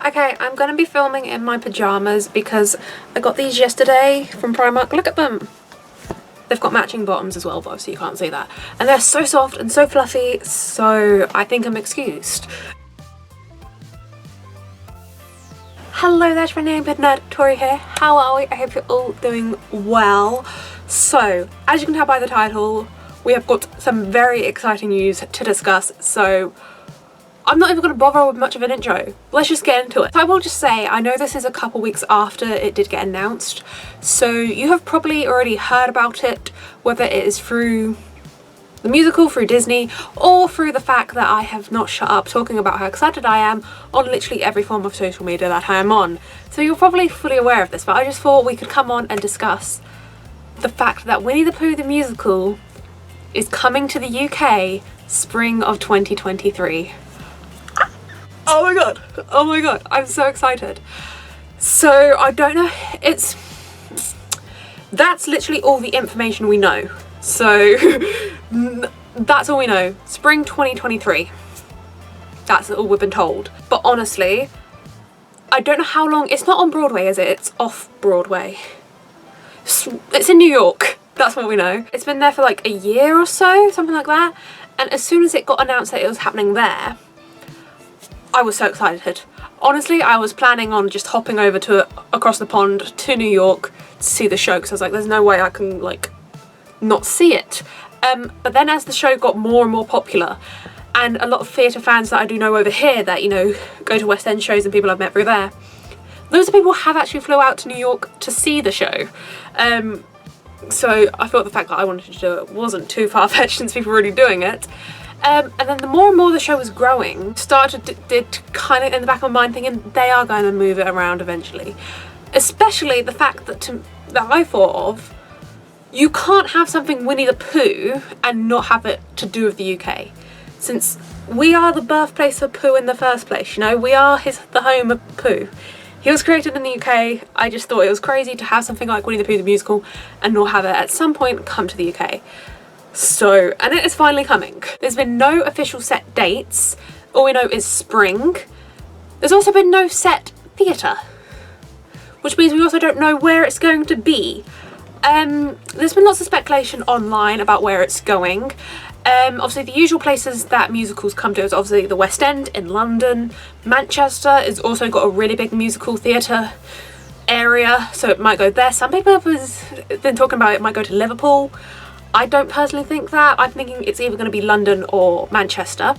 Okay, I'm gonna be filming in my pajamas because I got these yesterday from Primark. Look at them. They've got matching bottoms as well, but obviously you can't see that. And they're so soft and so fluffy, so I think I'm excused. Hello there, my name is Nerd, Tori here. How are we? I hope you're all doing well. So, as you can tell by the title, we have got some very exciting news to discuss, so I'm not even going to bother with much of an intro. Let's just get into it. So I will just say, I know this is a couple weeks after it did get announced, so you have probably already heard about it, whether it is through the musical, through Disney, or through the fact that I have not shut up talking about how excited I am on literally every form of social media that I am on. So you're probably fully aware of this, but I just thought we could come on and discuss the fact that Winnie the Pooh the musical is coming to the UK spring of 2023. Oh my god, oh my god, I'm so excited. So I don't know, that's literally all the information we know. So that's all we know, spring 2023. That's all we've been told. But honestly, I don't know how long, it's not on Broadway, is it? It's off Broadway. It's in New York, that's what we know. It's been there for like a year or so, something like that. And as soon as it got announced that it was happening there, I was so excited. Honestly, I was planning on just hopping over to across the pond to New York to see the show, because I was like, there's no way I can like not see it. But then as the show got more and more popular, and a lot of theatre fans that I do know over here that, you know, go to West End shows and people I've met through there, loads of people have actually flew out to New York to see the show. So I thought the fact that I wanted to do it wasn't too far-fetched since people were already doing it. And then the more and more the show was growing, did kind of in the back of my mind thinking they are going to move it around eventually. Especially the fact that I thought of, you can't have something Winnie the Pooh and not have it to do with the UK. Since we are the birthplace of Pooh in the first place, you know, we are the home of Pooh. He was created in the UK. I just thought it was crazy to have something like Winnie the Pooh the musical and not have it at some point come to the UK. So, and it is finally coming. There's been no official set dates. All we know is spring. There's also been no set theatre, which means we also don't know where it's going to be. There's been lots of speculation online about where it's going. Obviously the usual places that musicals come to is obviously the West End in London. Manchester has also got a really big musical theatre area, so it might go there. Some people have been talking about it might go to Liverpool. I don't personally think that. I'm thinking it's either going to be London or Manchester.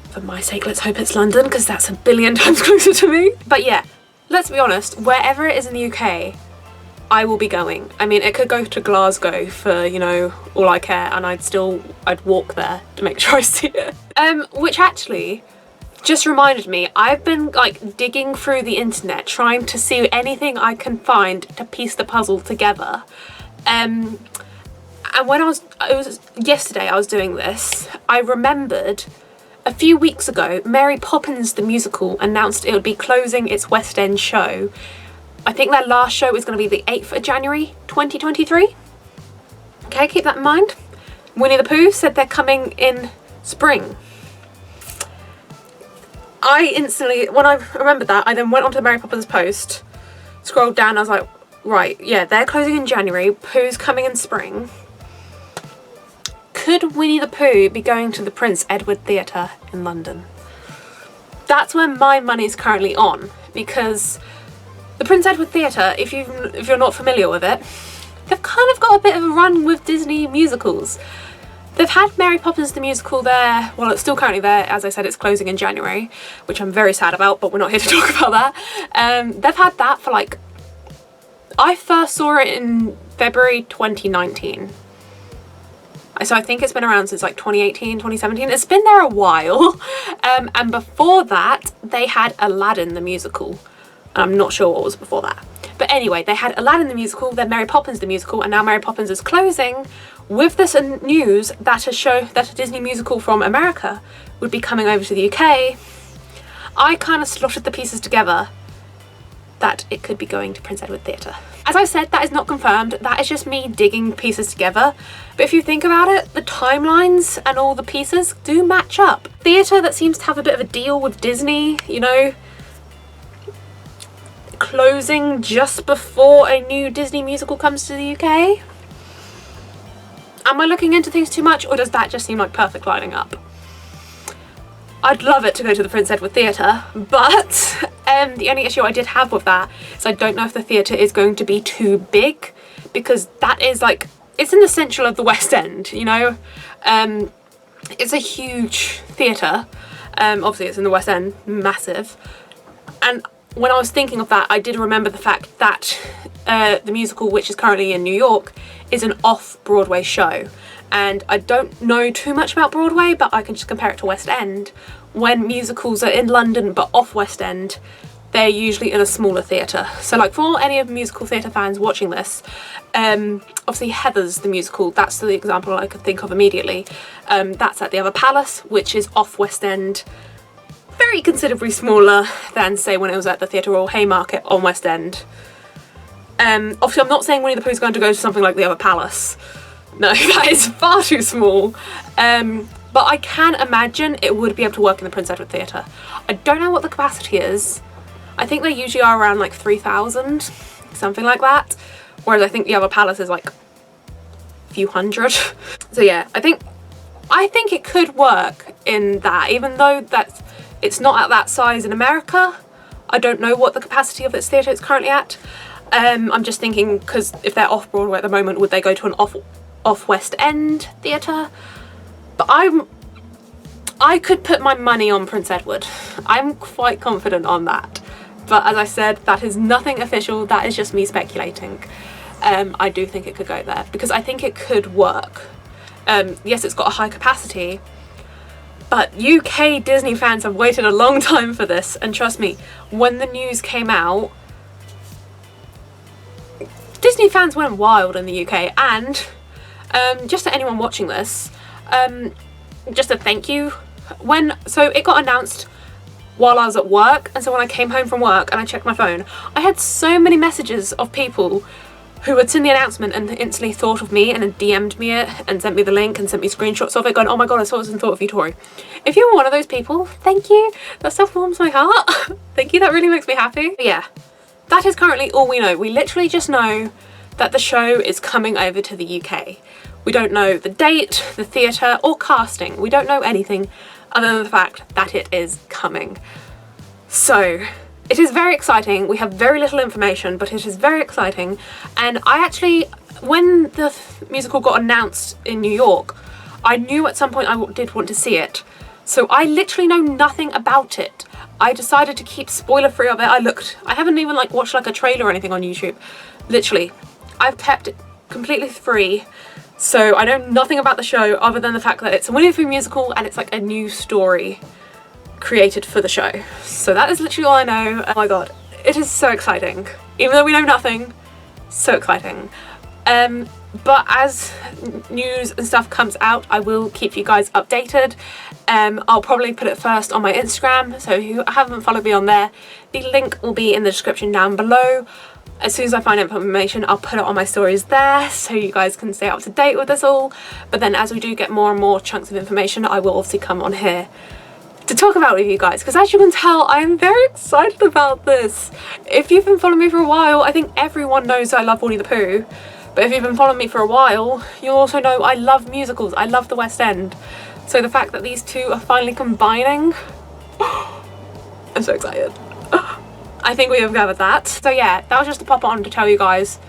For my sake, let's hope it's London, because that's a billion times closer to me. But yeah, let's be honest, wherever it is in the UK, I will be going. I mean, it could go to Glasgow for, you know, all I care, and I'd walk there to make sure I see it. Which actually just reminded me, I've been like digging through the internet trying to see anything I can find to piece the puzzle together. And when yesterday I was doing this, I remembered a few weeks ago, Mary Poppins the musical announced it would be closing its West End show. I think their last show is going to be the 8th of January 2023. Okay, keep that in mind. Winnie the Pooh said they're coming in spring. I instantly, when I remembered that, I then went onto the Mary Poppins post, scrolled down, I was like, right, yeah, they're closing in January, Pooh's coming in spring. Could Winnie the Pooh be going to the Prince Edward Theatre in London? That's where my money's currently on, because the Prince Edward Theatre, if you're not familiar with it, they've kind of got a bit of a run with Disney musicals. They've had Mary Poppins the musical there, well, it's still currently there, as I said, it's closing in January, which I'm very sad about, but we're not here to talk about that. They've had that for like, I first saw it in February 2019. So I think it's been around since like 2018, 2017. It's been there a while. And before that, they had Aladdin the musical. I'm not sure what was before that. But anyway, they had Aladdin the musical, then Mary Poppins the musical, and now Mary Poppins is closing with this news that a Disney musical from America would be coming over to the UK. I kind of slotted the pieces together that it could be going to Prince Edward Theatre. As I said, that is not confirmed, that is just me digging pieces together. But if you think about it, the timelines and all the pieces do match up. Theatre that seems to have a bit of a deal with Disney, you know, closing just before a new Disney musical comes to the UK? Am I looking into things too much, or does that just seem like perfect lining up? I'd love it to go to the Prince Edward Theatre, but the only issue I did have with that is I don't know if the theatre is going to be too big, because that is like, it's in the central of the West End, you know? It's a huge theatre. Obviously it's in the West End, massive. And when I was thinking of that, I did remember the fact that the musical, which is currently in New York, is an off-Broadway show. And I don't know too much about Broadway, but I can just compare it to West End. When musicals are in London but off West End, they're usually in a smaller theatre. So like for any of musical theatre fans watching this, obviously Heathers the musical, that's the example I could think of immediately. That's at the Other Palace, which is off West End, very considerably smaller than say when it was at the Theatre Royal Haymarket on West End. Obviously I'm not saying Winnie the Pooh is going to go to something like the Other Palace. No, that is far too small. But I can imagine it would be able to work in the Prince Edward Theatre. I don't know what the capacity is. I think they usually are around like 3,000, something like that. Whereas I think the Other Palace is like a few hundred. So yeah, I think it could work in that, even though it's not at that size in America. I don't know what the capacity of its theatre is currently at. I'm just thinking, because if they're off Broadway at the moment, would they go to an off West End theatre? But I could put my money on Prince Edward. I'm quite confident on that. But as I said, that is nothing official, that is just me speculating. I do think it could go there, because I think it could work. Yes, it's got a high capacity, but UK Disney fans have waited a long time for this, and trust me, when the news came out, Disney fans went wild in the UK. And just to anyone watching this, just a thank you. So it got announced while I was at work, and so when I came home from work and I checked my phone, I had so many messages of people who had seen the announcement and instantly thought of me and had DM'd me it and sent me the link and sent me screenshots of it going, oh my god, I saw this and thought of you, Tori. If you were one of those people, thank you. That stuff warms my heart. Thank you, that really makes me happy. But yeah, that is currently all we know. We literally just know that the show is coming over to the UK. We don't know the date, the theatre, or casting. We don't know anything other than the fact that it is coming. So it is very exciting. We have very little information, but it is very exciting. And I actually, when the musical got announced in New York, I knew at some point I did want to see it. So I literally know nothing about it. I decided to keep spoiler free of it. I haven't even like watched like a trailer or anything on YouTube. Literally, I've kept it completely free. So I know nothing about the show other than the fact that it's a Winnie the Pooh musical and it's like a new story created for the show. So that is literally all I know. Oh my god, it is so exciting. Even though we know nothing, so exciting. But as news and stuff comes out, I will keep you guys updated. I'll probably put it first on my Instagram, so if you haven't followed me on there, the link will be in the description down below. As soon as I find information, I'll put it on my stories there so you guys can stay up to date with us all. But then as we do get more and more chunks of information, I will obviously come on here to talk about it with you guys, because as you can tell, I am very excited about this. If you've been following me for a while, I think everyone knows I love Winnie the Pooh. But if you've been following me for a while, you'll also know I love musicals. I love the West End. So the fact that these two are finally combining, I'm so excited. I think we have covered that. So yeah, that was just to pop on to tell you guys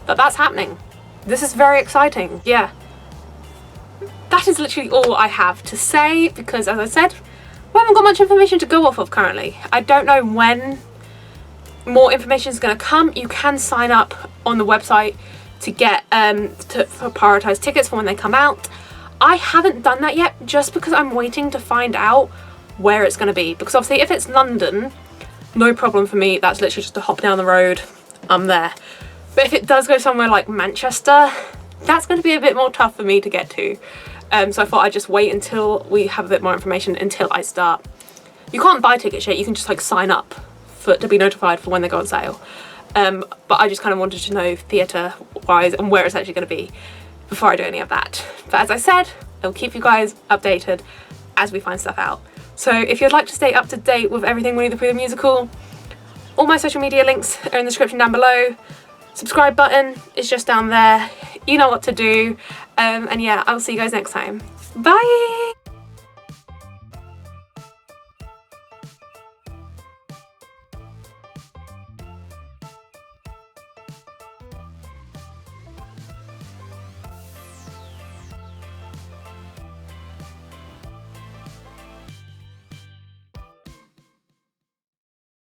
that that's happening. This is very exciting. Yeah. That is literally all I have to say, because as I said, we haven't got much information to go off of currently. I don't know when more information is going to come. You can sign up on the website to get for prioritized tickets for when they come out. I haven't done that yet just because I'm waiting to find out where it's going to be, because obviously if it's London, no problem for me, that's literally just a hop down the road, I'm there. But if it does go somewhere like Manchester, that's going to be a bit more tough for me to get to. So I thought I'd just wait until we have a bit more information until I start. You can't buy tickets yet, you can just like sign up to be notified for when they go on sale. But I just kind of wanted to know theatre wise and where it's actually going to be before I do any of that. But as I said, I'll keep you guys updated as we find stuff out. So if you'd like to stay up to date with everything Winnie the Pooh the musical, All my social media links are in the description down below. Subscribe button is just down there. You know what to do. And yeah, I'll see you guys next time. Bye!